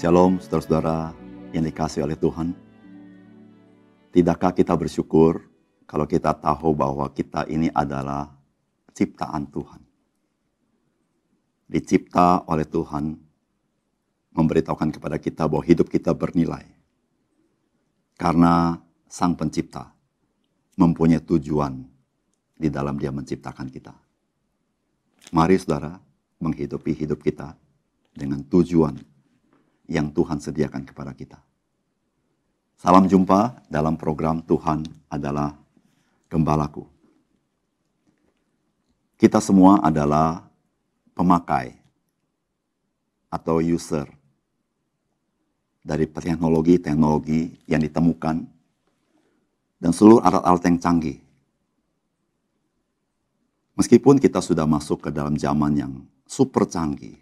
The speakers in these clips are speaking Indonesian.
Shalom saudara-saudara yang dikasihi oleh Tuhan. Tidakkah kita bersyukur kalau kita tahu bahwa kita ini adalah ciptaan Tuhan. Dicipta oleh Tuhan, memberitahukan kepada kita bahwa hidup kita bernilai. Karena Sang Pencipta mempunyai tujuan di dalam Dia menciptakan kita. Mari saudara menghidupi hidup kita dengan tujuan yang Tuhan sediakan kepada kita. Salam jumpa dalam program Tuhan adalah Gembalaku. Kita semua adalah pemakai atau user dari teknologi yang ditemukan dan seluruh alat-alat yang canggih. Meskipun kita sudah masuk ke dalam zaman yang super canggih,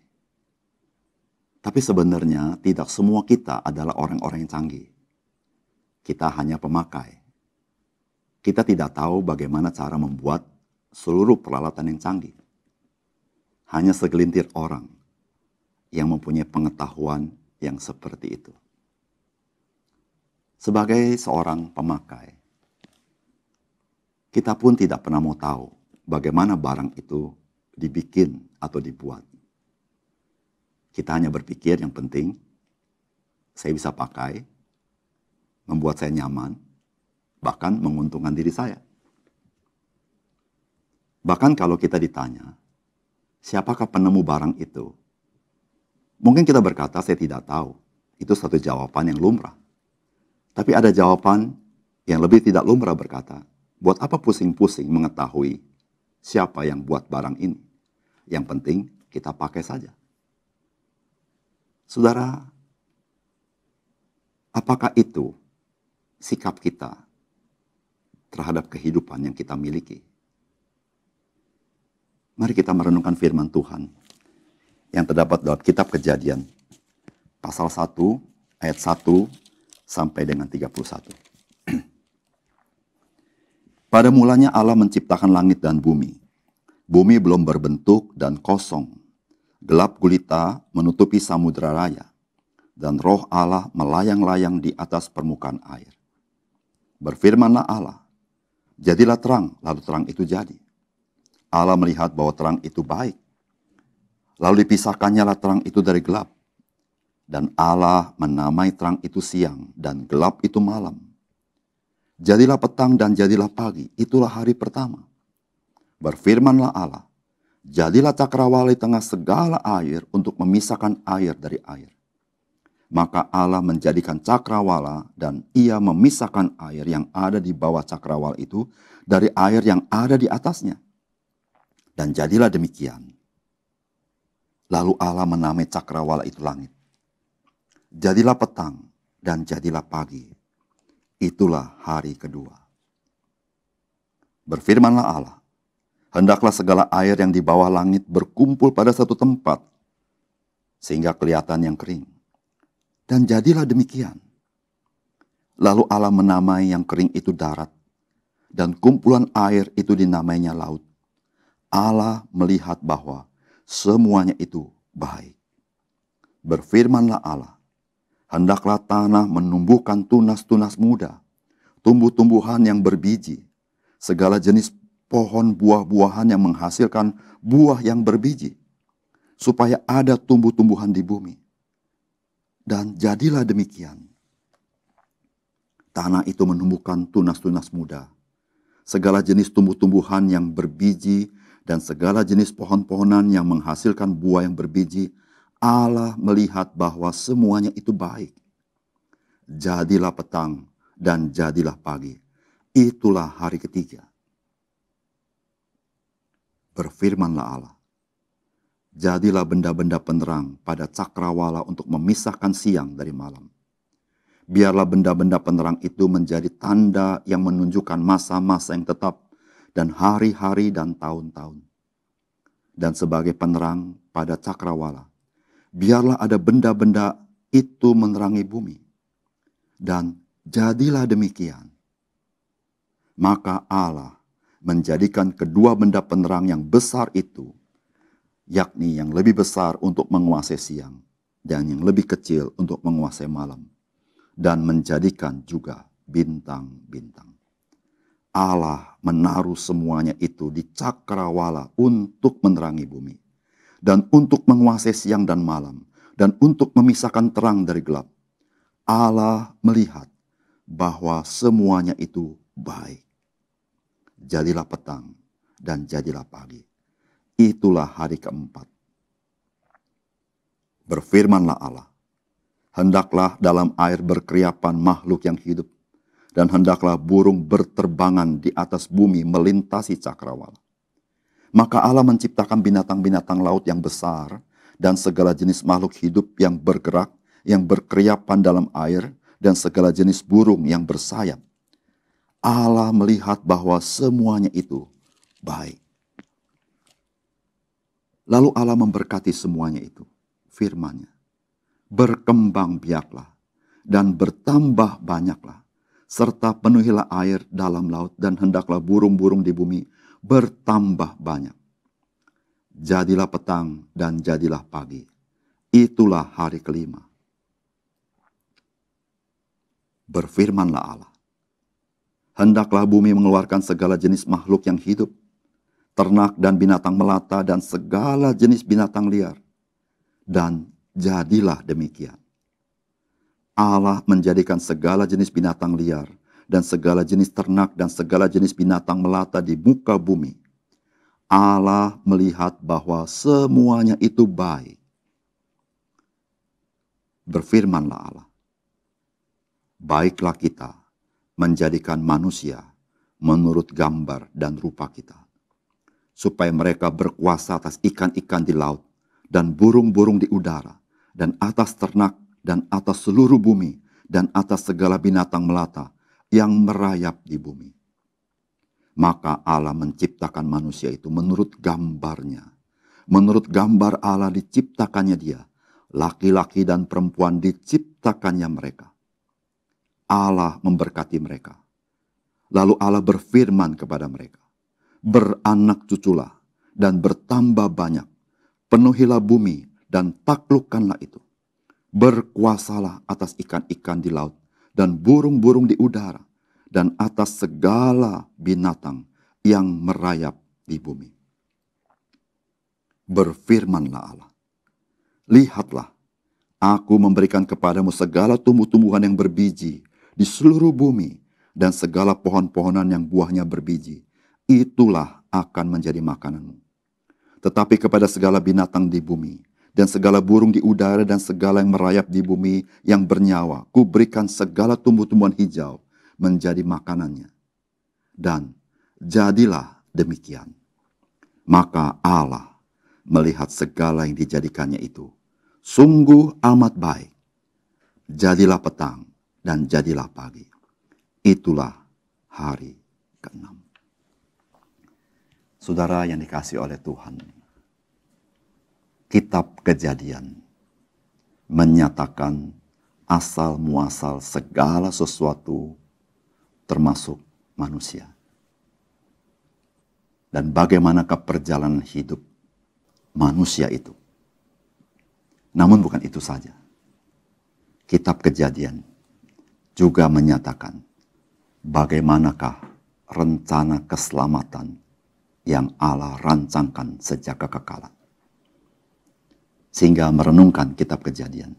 tapi sebenarnya tidak semua kita adalah orang-orang yang canggih. Kita hanya pemakai. Kita tidak tahu bagaimana cara membuat seluruh peralatan yang canggih. Hanya segelintir orang yang mempunyai pengetahuan yang seperti itu. Sebagai seorang pemakai, kita pun tidak pernah mau tahu bagaimana barang itu dibikin atau dibuat. Kita hanya berpikir yang penting saya bisa pakai, membuat saya nyaman, bahkan menguntungkan diri saya. Bahkan kalau kita ditanya, siapakah penemu barang itu? Mungkin kita berkata, saya tidak tahu. Itu satu jawaban yang lumrah. Tapi ada jawaban yang lebih tidak lumrah berkata, buat apa pusing-pusing mengetahui siapa yang buat barang ini? Yang penting kita pakai saja. Saudara, apakah itu sikap kita terhadap kehidupan yang kita miliki? Mari kita merenungkan firman Tuhan yang terdapat dalam kitab Kejadian, pasal 1, ayat 1 sampai dengan 31. Pada mulanya Allah menciptakan langit dan bumi. Bumi belum berbentuk dan kosong. Gelap gulita menutupi samudera raya, dan roh Allah melayang-layang di atas permukaan air. Berfirmanlah Allah, jadilah terang, lalu terang itu jadi. Allah melihat bahwa terang itu baik. Lalu dipisahkannyalah terang itu dari gelap. Dan Allah menamai terang itu siang, dan gelap itu malam. Jadilah petang dan jadilah pagi, itulah hari pertama. Berfirmanlah Allah, jadilah cakrawala di tengah segala air untuk memisahkan air dari air. Maka Allah menjadikan cakrawala dan Ia memisahkan air yang ada di bawah cakrawala itu dari air yang ada di atasnya. Dan jadilah demikian. Lalu Allah menamai cakrawala itu langit. Jadilah petang dan jadilah pagi. Itulah hari kedua. Berfirmanlah Allah, hendaklah segala air yang di bawah langit berkumpul pada satu tempat, sehingga kelihatan yang kering. Dan jadilah demikian. Lalu Allah menamai yang kering itu darat, dan kumpulan air itu dinamainya laut. Allah melihat bahwa semuanya itu baik. Berfirmanlah Allah, hendaklah tanah menumbuhkan tunas-tunas muda, tumbuh-tumbuhan yang berbiji, segala jenis pohon buah-buahan yang menghasilkan buah yang berbiji, supaya ada tumbuh-tumbuhan di bumi. Dan jadilah demikian. Tanah itu menumbuhkan tunas-tunas muda, segala jenis tumbuh-tumbuhan yang berbiji, dan segala jenis pohon-pohonan yang menghasilkan buah yang berbiji. Allah melihat bahwa semuanya itu baik. Jadilah petang dan jadilah pagi. Itulah hari ketiga. Berfirmanlah Allah, jadilah benda-benda penerang pada cakrawala untuk memisahkan siang dari malam. Biarlah benda-benda penerang itu menjadi tanda yang menunjukkan masa-masa yang tetap dan hari-hari dan tahun-tahun. Dan sebagai penerang pada cakrawala, biarlah ada benda-benda itu menerangi bumi. Dan jadilah demikian. Maka Allah menjadikan kedua benda penerang yang besar itu, yakni yang lebih besar untuk menguasai siang, dan yang lebih kecil untuk menguasai malam, dan menjadikan juga bintang-bintang. Allah menaruh semuanya itu di cakrawala untuk menerangi bumi, dan untuk menguasai siang dan malam, dan untuk memisahkan terang dari gelap. Allah melihat bahwa semuanya itu baik. Jadilah petang dan jadilah pagi. Itulah hari keempat. Berfirmanlah Allah, hendaklah dalam air berkeriapan makhluk yang hidup, dan hendaklah burung berterbangan di atas bumi melintasi cakrawala. Maka Allah menciptakan binatang-binatang laut yang besar, dan segala jenis makhluk hidup yang bergerak, yang berkeriapan dalam air, dan segala jenis burung yang bersayap. Allah melihat bahwa semuanya itu baik. Lalu Allah memberkati semuanya itu. Firman-Nya, berkembang biaklah dan bertambah banyaklah, serta penuhilah air dalam laut, dan hendaklah burung-burung di bumi bertambah banyak. Jadilah petang dan jadilah pagi. Itulah hari kelima. Berfirmanlah Allah, hendaklah bumi mengeluarkan segala jenis makhluk yang hidup, ternak dan binatang melata dan segala jenis binatang liar. Dan jadilah demikian. Allah menjadikan segala jenis binatang liar dan segala jenis ternak dan segala jenis binatang melata di muka bumi. Allah melihat bahwa semuanya itu baik. Berfirmanlah Allah, baiklah kita menjadikan manusia menurut gambar dan rupa kita, supaya mereka berkuasa atas ikan-ikan di laut, dan burung-burung di udara, dan atas ternak, dan atas seluruh bumi, dan atas segala binatang melata yang merayap di bumi. Maka Allah menciptakan manusia itu menurut gambar-Nya. Menurut gambar Allah diciptakannya dia, laki-laki dan perempuan diciptakannya mereka. Allah memberkati mereka. Lalu Allah berfirman kepada mereka, beranak cuculah dan bertambah banyak, penuhilah bumi dan taklukkanlah itu. Berkuasalah atas ikan-ikan di laut dan burung-burung di udara, dan atas segala binatang yang merayap di bumi. Berfirmanlah Allah, lihatlah, aku memberikan kepadamu segala tumbuh-tumbuhan yang berbiji di seluruh bumi, dan segala pohon-pohonan yang buahnya berbiji. Itulah akan menjadi makananmu. Tetapi kepada segala binatang di bumi, dan segala burung di udara, dan segala yang merayap di bumi yang bernyawa, kuberikan segala tumbuh-tumbuhan hijau menjadi makanannya. Dan jadilah demikian. Maka Allah melihat segala yang dijadikannya itu sungguh amat baik. Jadilah petang dan jadilah pagi. Itulah hari ke-6. Saudara yang dikasihi oleh Tuhan, Kitab Kejadian menyatakan asal muasal segala sesuatu termasuk manusia. Dan bagaimanakah perjalanan hidup manusia itu. Namun bukan itu saja. Kitab Kejadian juga menyatakan bagaimanakah rencana keselamatan yang Allah rancangkan sejak kekekalan. Sehingga merenungkan Kitab Kejadian,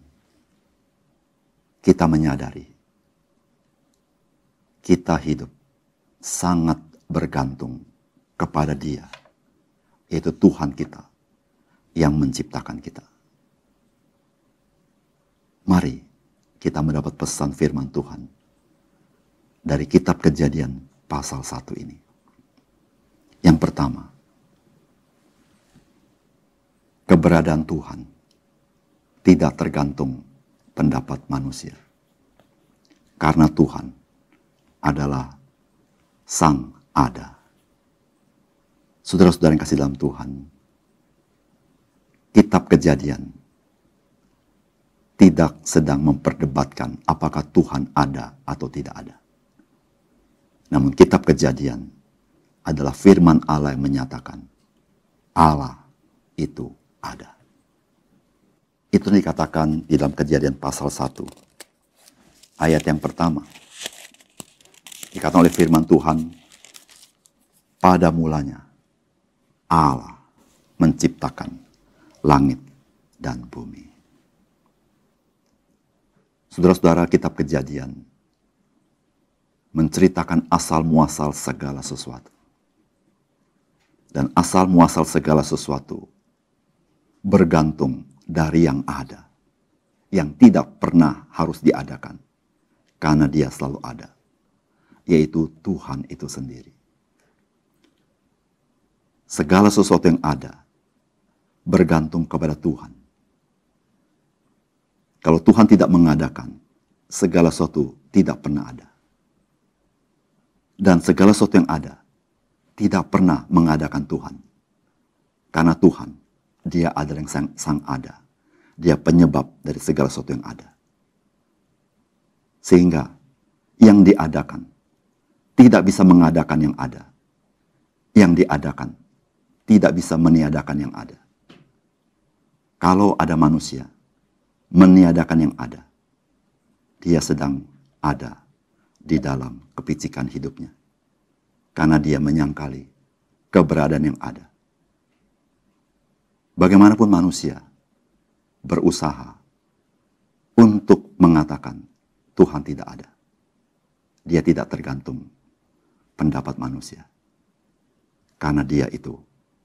kita menyadari kita hidup sangat bergantung kepada Dia, yaitu Tuhan kita yang menciptakan kita. Mari kita mendapat pesan firman Tuhan dari Kitab Kejadian pasal 1 ini. Yang pertama, keberadaan Tuhan tidak tergantung pendapat manusia. Karena Tuhan adalah Sang Ada. Saudara-saudara yang kasih dalam Tuhan, Kitab Kejadian tidak sedang memperdebatkan apakah Tuhan ada atau tidak ada. Namun Kitab Kejadian adalah firman Allah yang menyatakan Allah itu ada. Itu dikatakan di dalam Kejadian pasal 1. Ayat yang pertama. Dikatakan oleh firman Tuhan, pada mulanya Allah menciptakan langit dan bumi. Saudara-saudara, kitab Kejadian menceritakan asal muasal segala sesuatu. Dan asal muasal segala sesuatu bergantung dari yang ada, yang tidak pernah harus diadakan, karena dia selalu ada, yaitu Tuhan itu sendiri. Segala sesuatu yang ada bergantung kepada Tuhan. Kalau Tuhan tidak mengadakan, segala sesuatu tidak pernah ada. Dan segala sesuatu yang ada tidak pernah mengadakan Tuhan. Karena Tuhan, dia adalah yang sang ada. Dia penyebab dari segala sesuatu yang ada. Sehingga yang diadakan tidak bisa mengadakan yang ada. Yang diadakan tidak bisa meniadakan yang ada. Kalau ada manusia meniadakan yang ada, dia sedang ada di dalam kepicikan hidupnya. Karena dia menyangkali keberadaan yang ada. Bagaimanapun manusia berusaha untuk mengatakan Tuhan tidak ada, dia tidak tergantung pendapat manusia. Karena dia itu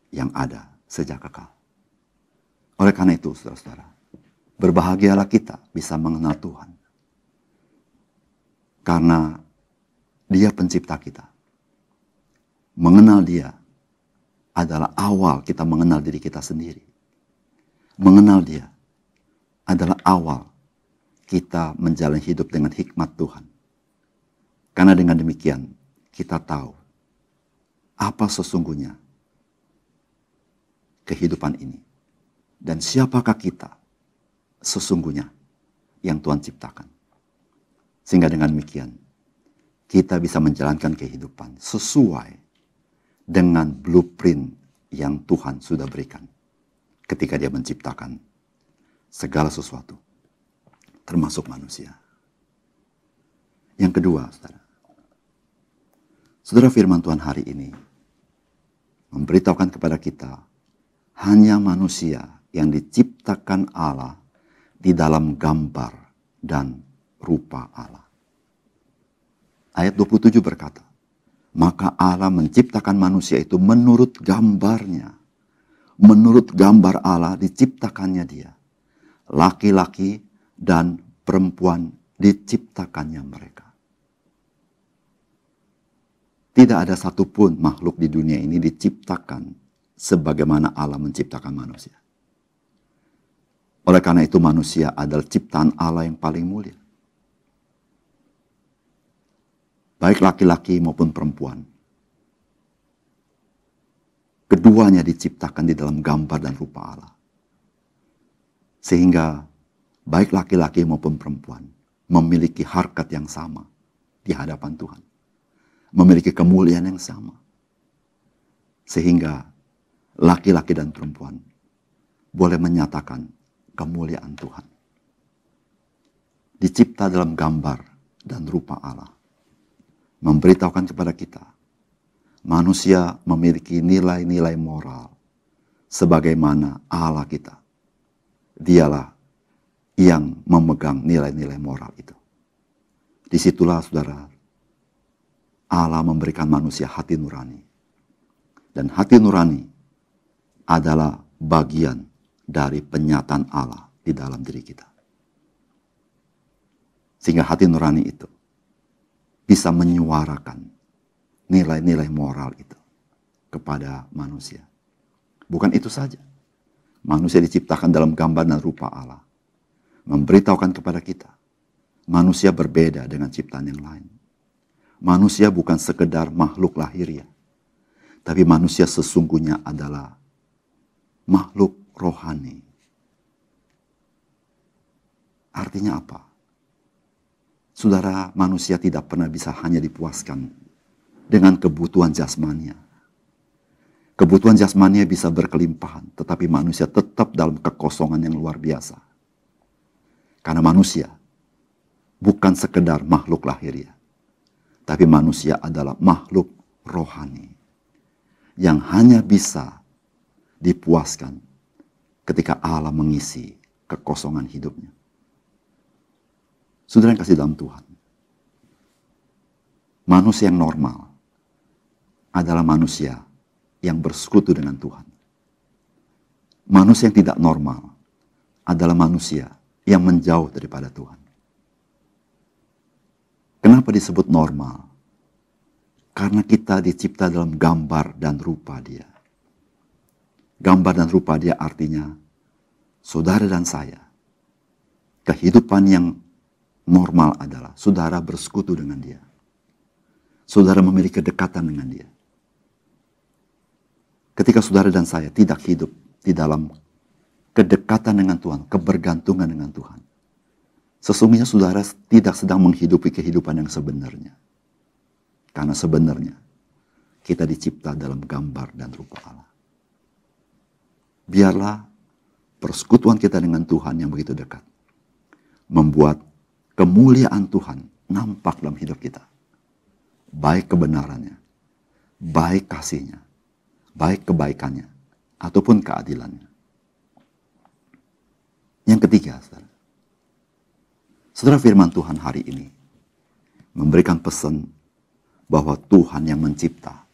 yang ada sejak kekal. Oleh karena itu, saudara-saudara, berbahagialah kita bisa mengenal Tuhan. Karena dia pencipta kita. Mengenal dia adalah awal kita mengenal diri kita sendiri. Mengenal dia adalah awal kita menjalani hidup dengan hikmat Tuhan. Karena dengan demikian kita tahu apa sesungguhnya kehidupan ini. Dan siapakah kita sesungguhnya yang Tuhan ciptakan. Sehingga dengan demikian kita bisa menjalankan kehidupan sesuai dengan blueprint yang Tuhan sudah berikan ketika dia menciptakan segala sesuatu, termasuk manusia. Yang kedua, saudara firman Tuhan hari ini memberitahukan kepada kita hanya manusia yang diciptakan Allah di dalam gambar dan rupa Allah. Ayat 27 berkata, maka Allah menciptakan manusia itu menurut gambarnya. Menurut gambar Allah diciptakannya dia. Laki-laki dan perempuan diciptakannya mereka. Tidak ada satupun makhluk di dunia ini diciptakan sebagaimana Allah menciptakan manusia. Oleh karena itu manusia adalah ciptaan Allah yang paling mulia. Baik laki-laki maupun perempuan. Keduanya diciptakan di dalam gambar dan rupa Allah. Sehingga baik laki-laki maupun perempuan memiliki harkat yang sama di hadapan Tuhan. Memiliki kemuliaan yang sama. Sehingga laki-laki dan perempuan boleh menyatakan kemuliaan Tuhan. Dicipta dalam gambar dan rupa Allah. Memberitahukan kepada kita, manusia memiliki nilai-nilai moral sebagaimana Allah kita. Dialah yang memegang nilai-nilai moral itu. Disitulah saudara, Allah memberikan manusia hati nurani. Dan hati nurani adalah bagian dari penyataan Allah di dalam diri kita. Sehingga hati nurani itu bisa menyuarakan nilai-nilai moral itu kepada manusia. Bukan itu saja. Manusia diciptakan dalam gambar dan rupa Allah. Memberitahukan kepada kita, manusia berbeda dengan ciptaan yang lain. Manusia bukan sekedar makhluk lahiriah, tapi manusia sesungguhnya adalah makhluk rohani. Artinya apa? Saudara, manusia tidak pernah bisa hanya dipuaskan dengan kebutuhan jasmania. Kebutuhan jasmania bisa berkelimpahan, tetapi manusia tetap dalam kekosongan yang luar biasa. Karena manusia bukan sekedar makhluk lahiriah, tapi manusia adalah makhluk rohani yang hanya bisa dipuaskan ketika Allah mengisi kekosongan hidupnya. Saudara yang kasih dalam Tuhan, manusia yang normal adalah manusia yang bersekutu dengan Tuhan. Manusia yang tidak normal adalah manusia yang menjauh daripada Tuhan. Kenapa disebut normal? Karena kita dicipta dalam gambar dan rupa Dia. Gambar dan rupa Dia artinya saudara dan saya. Kehidupan yang normal adalah saudara bersekutu dengan Dia. Saudara memiliki kedekatan dengan Dia. Ketika saudara dan saya tidak hidup di dalam kedekatan dengan Tuhan, kebergantungan dengan Tuhan, sesungguhnya saudara tidak sedang menghidupi kehidupan yang sebenarnya. Karena sebenarnya kita dicipta dalam gambar dan rupa Allah. Biarlah persekutuan kita dengan Tuhan yang begitu dekat membuat kemuliaan Tuhan nampak dalam hidup kita. Baik kebenarannya, baik kasihnya, baik kebaikannya, ataupun keadilannya. Yang ketiga, saudara, firman Tuhan hari ini memberikan pesan bahwa Tuhan yang mencipta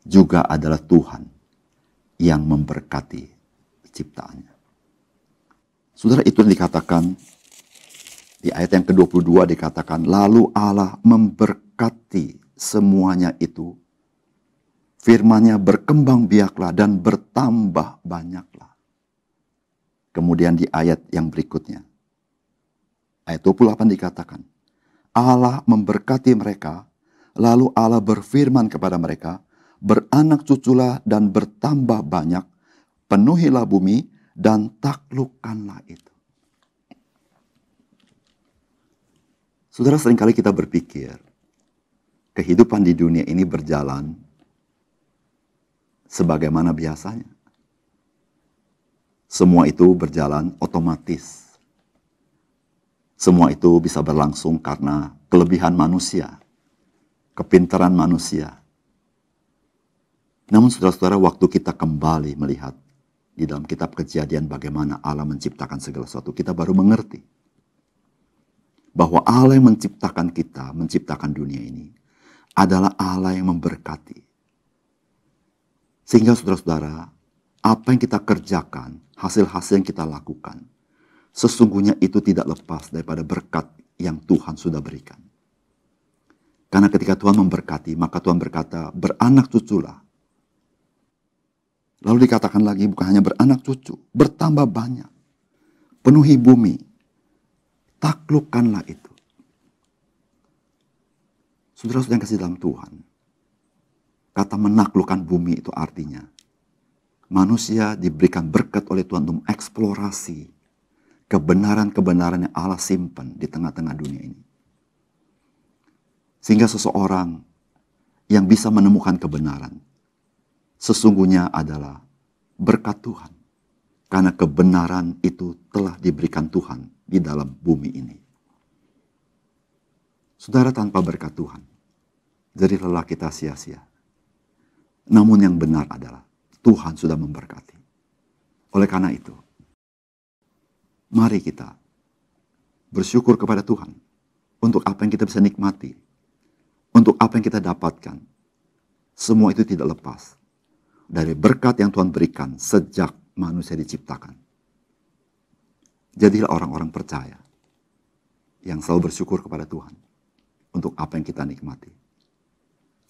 juga adalah Tuhan yang memberkati ciptaannya. Saudara, itu yang dikatakan di ayat yang ke-22 dikatakan, lalu Allah memberkati semuanya itu. Firman-Nya berkembang biaklah dan bertambah banyaklah. Kemudian di ayat yang berikutnya, ayat 28 dikatakan, Allah memberkati mereka, lalu Allah berfirman kepada mereka, beranak cuculah dan bertambah banyak, penuhilah bumi dan taklukkanlah itu. Saudara, seringkali kita berpikir, kehidupan di dunia ini berjalan sebagaimana biasanya. Semua itu berjalan otomatis. Semua itu bisa berlangsung karena kelebihan manusia, kepintaran manusia. Namun saudara-saudara, waktu kita kembali melihat di dalam kitab Kejadian bagaimana Allah menciptakan segala sesuatu, kita baru mengerti bahwa Allah yang menciptakan kita, menciptakan dunia ini, adalah Allah yang memberkati. Sehingga saudara-saudara, apa yang kita kerjakan, hasil-hasil yang kita lakukan, sesungguhnya itu tidak lepas daripada berkat yang Tuhan sudah berikan. Karena ketika Tuhan memberkati, maka Tuhan berkata, beranak cuculah. Lalu dikatakan lagi, bukan hanya beranak cucu, bertambah banyak. Penuhi bumi, taklukkanlah itu. Saudara-saudara yang kasih dalam Tuhan, kata menaklukkan bumi itu artinya manusia diberikan berkat oleh Tuhan untuk mengeksplorasi kebenaran-kebenaran yang Allah simpan di tengah-tengah dunia ini. Sehingga seseorang yang bisa menemukan kebenaran sesungguhnya adalah berkat Tuhan. Karena kebenaran itu telah diberikan Tuhan di dalam bumi ini. Saudara, tanpa berkat Tuhan, jadi lelah kita sia-sia. Namun yang benar adalah Tuhan sudah memberkati. Oleh karena itu, mari kita bersyukur kepada Tuhan untuk apa yang kita bisa nikmati, untuk apa yang kita dapatkan. Semua itu tidak lepas dari berkat yang Tuhan berikan sejak manusia diciptakan. Jadilah orang-orang percaya yang selalu bersyukur kepada Tuhan untuk apa yang kita nikmati.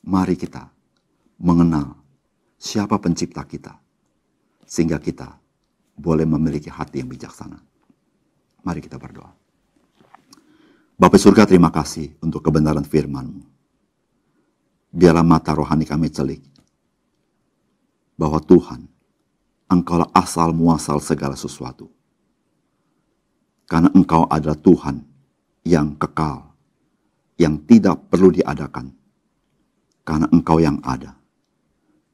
Mari kita mengenal siapa pencipta kita, sehingga kita boleh memiliki hati yang bijaksana. Mari kita berdoa. Bapa surga, terima kasih untuk kebenaran firman-Mu. Biarlah mata rohani kami celik, bahwa Tuhan, Engkaulah asal muasal segala sesuatu. Karena Engkau adalah Tuhan yang kekal, yang tidak perlu diadakan. Karena Engkau yang ada.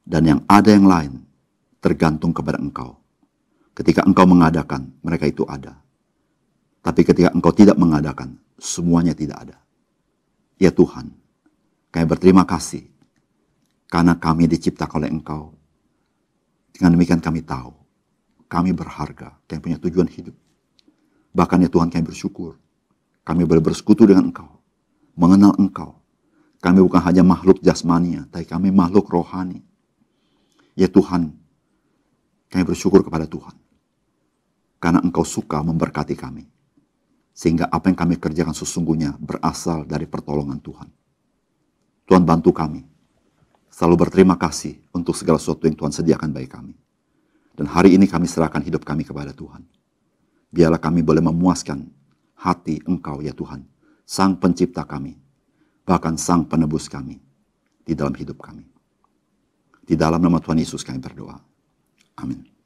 Dan yang ada yang lain tergantung kepada Engkau. Ketika Engkau mengadakan, mereka itu ada. Tapi ketika Engkau tidak mengadakan, semuanya tidak ada. Ya Tuhan, kami berterima kasih karena kami diciptakan oleh Engkau. Dengan demikian kami tahu, kami berharga, kami punya tujuan hidup. Bahkan ya Tuhan, kami bersyukur, kami boleh bersekutu dengan Engkau, mengenal Engkau. Kami bukan hanya makhluk jasmania, tapi kami makhluk rohani. Ya Tuhan, kami bersyukur kepada Tuhan, karena Engkau suka memberkati kami. Sehingga apa yang kami kerjakan sesungguhnya berasal dari pertolongan Tuhan. Tuhan bantu kami selalu berterima kasih untuk segala sesuatu yang Tuhan sediakan bagi kami. Dan hari ini kami serahkan hidup kami kepada Tuhan. Biarlah kami boleh memuaskan hati Engkau ya Tuhan, Sang Pencipta kami, bahkan Sang Penebus kami di dalam hidup kami. Di dalam nama Tuhan Yesus kami berdoa. Amin.